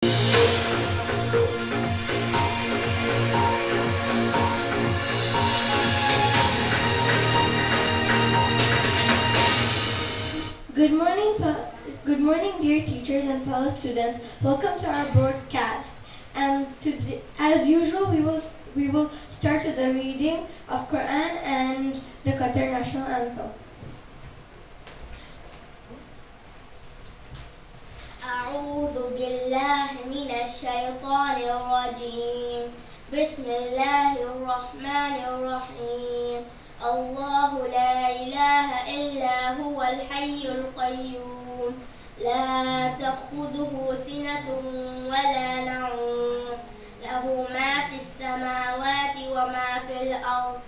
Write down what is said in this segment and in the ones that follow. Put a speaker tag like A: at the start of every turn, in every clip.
A: Good morning, dear teachers and fellow students. Welcome to our broadcast. And today, as usual, we will start with the reading of Quran and the Qatar national anthem.
B: أعوذ بالله من الشيطان الرجيم. بسم الله الرحمن الرحيم. الله لا إله إلا هو الحي القيوم لا تأخذه سنة ولا نوم له ما في السماوات وما في الأرض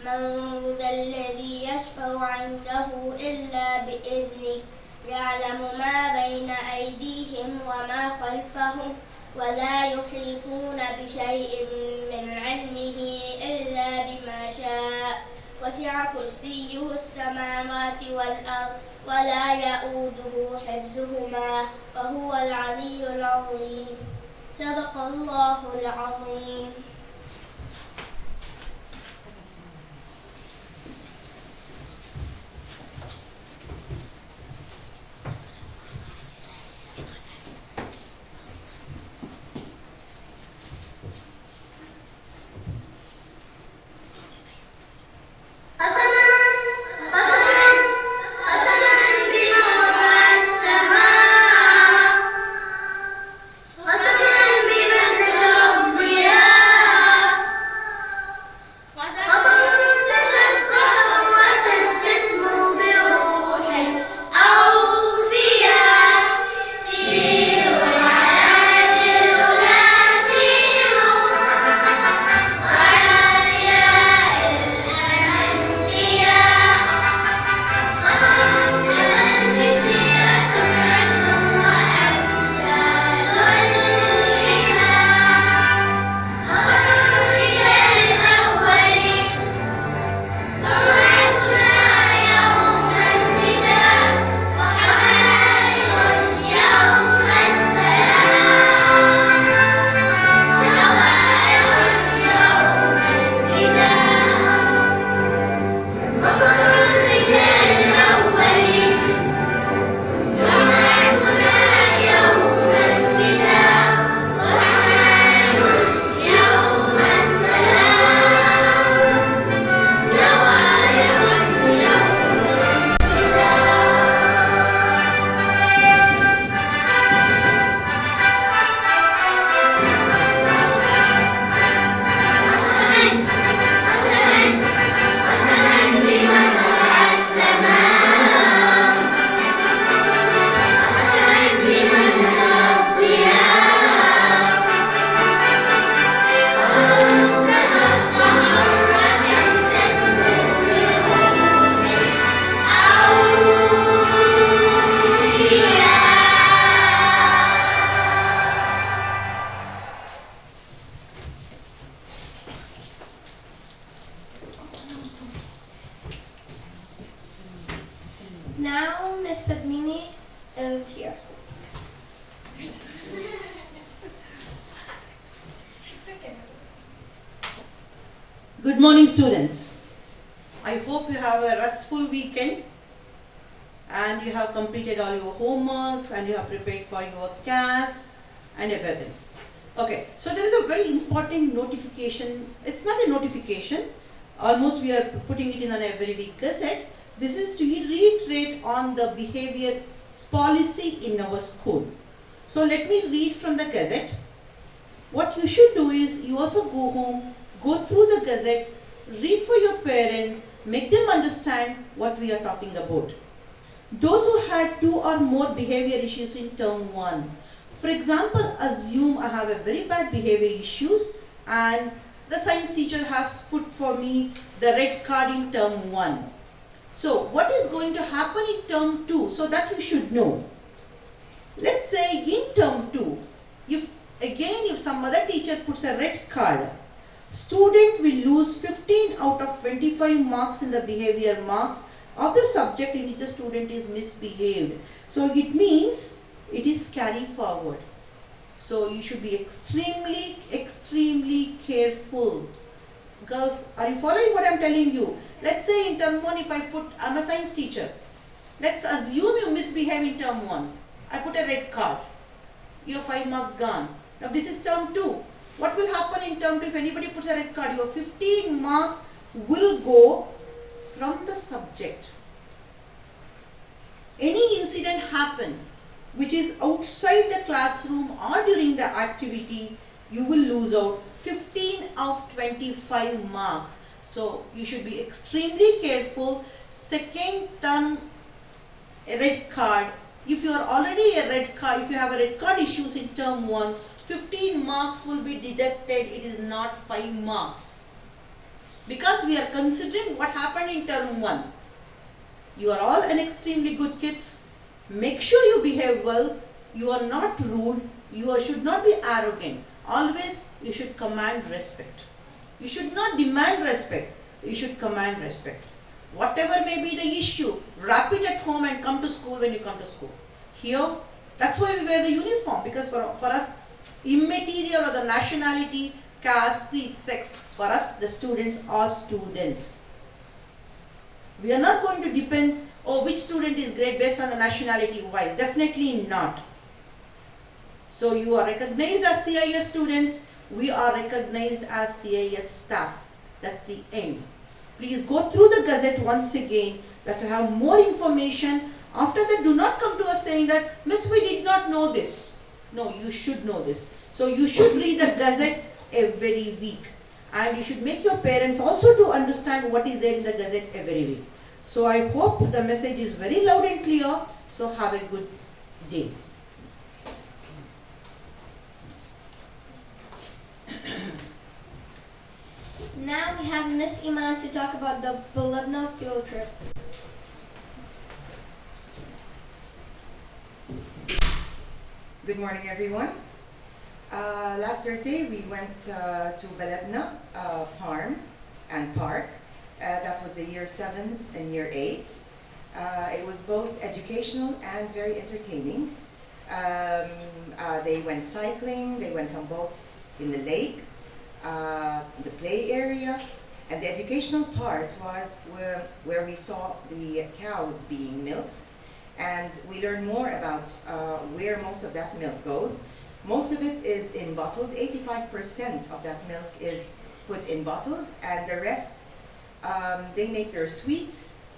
B: من ذا الذي يشفع عنده إلا بإذنه يعلم ما بين أيديهم وما خلفهم ولا يحيطون بشيء من علمه إلا بما شاء وسع كرسيه السماوات والأرض ولا يؤوده حفظهما وهو العلي العظيم. صدق الله العظيم.
A: Now Miss Padmini is here.
C: Good morning, students. I hope you have a restful weekend and you have completed all your homeworks and you have prepared for your CAS and everything. Okay, so there is a very important notification. It's not a notification. Almost we are putting it in a very big gazette. This is to reiterate on the behavior policy in our school. So let me read from the gazette. What you should do is you also go home, go through the gazette, read for your parents, make them understand what we are talking about. Those who had 2 or more behavior issues in term 1. For example, assume I have a very bad behavior issues and the science teacher has put for me the red card in term 1. So what is going to happen in term 2? So that you should know. Let's say in term 2, if some other teacher puts a red card, student will lose 15 out of 25 marks in the behavior marks of the subject in which the student is misbehaved. So it means it is carry forward. So you should be extremely careful. Girls, are you following what I'm telling you? Let's say in term 1, if I'm a science teacher. Let's assume you misbehave in term 1. I put a red card. Your 5 marks gone. Now this is term 2. What will happen in term 2 if anybody puts a red card? Your 15 marks will go from the subject. Any incident happen which is outside the classroom or during the activity, you will lose out 15 of 25 marks. So you should be extremely careful. Second term, a red card. If you are already a red card, if you have a red card issues in term 1, 15 marks will be deducted. It is not 5 marks. Because we are considering what happened in term 1. You are all an extremely good kids. Make sure you behave well. You are not rude. You should not be arrogant. Always you should command respect. You should not demand respect. You should command respect. Whatever may be the issue, wrap it at home and come to school when you come to school. Here, that's why we wear the uniform, because for us, immaterial or the nationality, caste, creed, sex, for us the students are students. We are not going to depend, which student is great based on the nationality wise. Definitely not. So you are recognized as CIS students. We are recognized as CIS staff. That's the end. Please go through the Gazette once again. That will have more information. After that, do not come to us saying that, Miss, we did not know this. No, you should know this. So you should read the Gazette every week. And you should make your parents also to understand what is there in the Gazette every week. So I hope the message is very loud and clear. So have a good day.
A: Now we have Miss Iman to talk about the Baladna field trip.
D: Good morning, everyone. Last Thursday we went to Baladna farm and park. That was the year 7s and year 8s. It was both educational and very entertaining. They went cycling, they went on boats in the lake, the play area, and the educational part was where we saw the cows being milked, and we learned more about where most of that milk goes. Most of it is in bottles. 85% of that milk is put in bottles, and the rest they make their sweets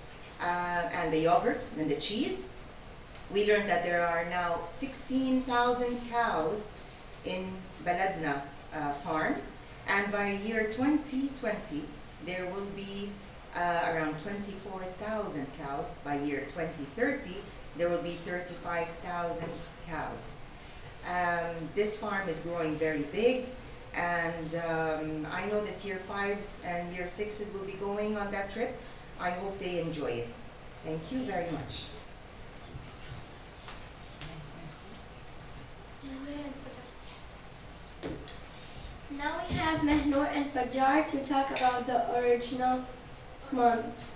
D: and the yogurt and the cheese. We learned that there are now 16,000 cows in Baladna farm, and by year 2020 there will be around 24,000 cows. By year 2030 there will be 35,000 cows. This farm is growing very big, and I know that year 5s and year 6s will be going on that trip. I hope they enjoy it. Thank you very much.
A: Now we have Mehnur and Fajar to talk about the original month.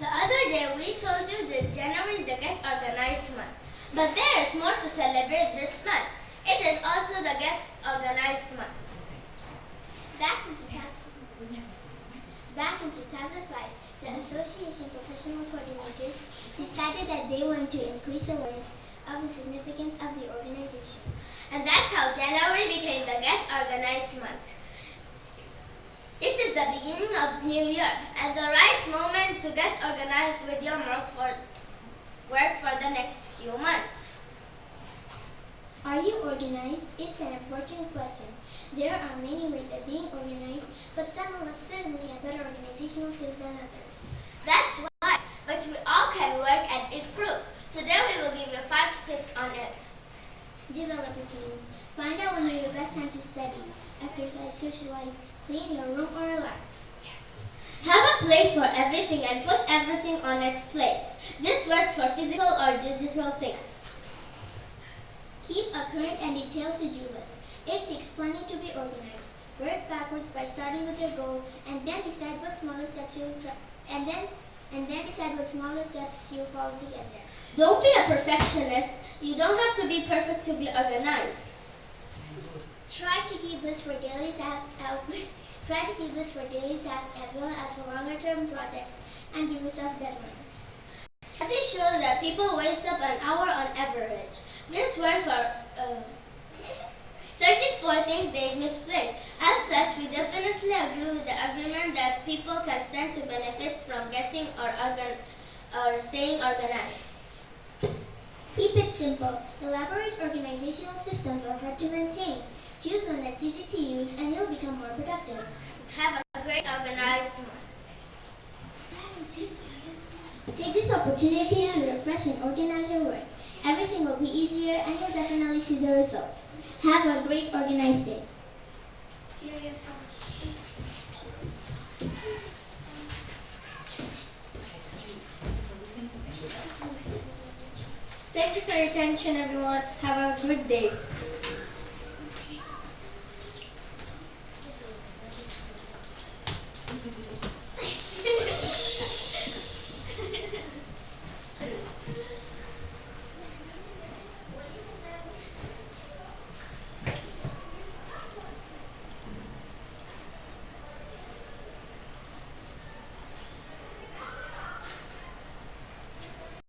B: The other day we told you that January is the Get Organized month. But there is more to celebrate this month. It is also the Get Organized month. Back in 2005, the Association of Professional Coordinators decided that they wanted to increase awareness of the significance of the organization. And that's how January became the Get Organized month. It is the beginning of New Year and the right moment to get organized with your work for the next few months.
E: Are you organized? It's an important question. There are many ways of being organized, but some of us certainly have better organizational skills than others.
B: That's right, but we all can work and improve. Today we will give you 5 tips on it.
E: Develop routines. Find out when is the best time to study, exercise, socialize, clean your room, or relax.
B: Have a place for everything and put everything on its place. This works for physical or digital things.
E: Keep a current and detailed to-do list. It takes planning to be organized. Work backwards by starting with your goal and then decide what smaller steps you'll try. And and then decide what smaller steps you follow to get there.
B: Don't be a perfectionist. You don't have to be perfect to be organized.
E: Try to keep lists for daily tasks. As well as for longer-term projects, and give yourself deadlines.
B: Study shows that people waste up an hour on average. This works for searching for things they've misplaced. As such, we definitely agree with the agreement that people can stand to benefit from getting or staying organized.
E: Keep it simple. Elaborate organizational systems are hard to maintain. Choose one that's easy to use and you'll become more productive.
B: Have a great organized month.
E: Take this opportunity to refresh and organize your work. Everything will be easier and you'll definitely see the results. Have a great organized day.
A: Thank you for your attention, everyone. Have a good day.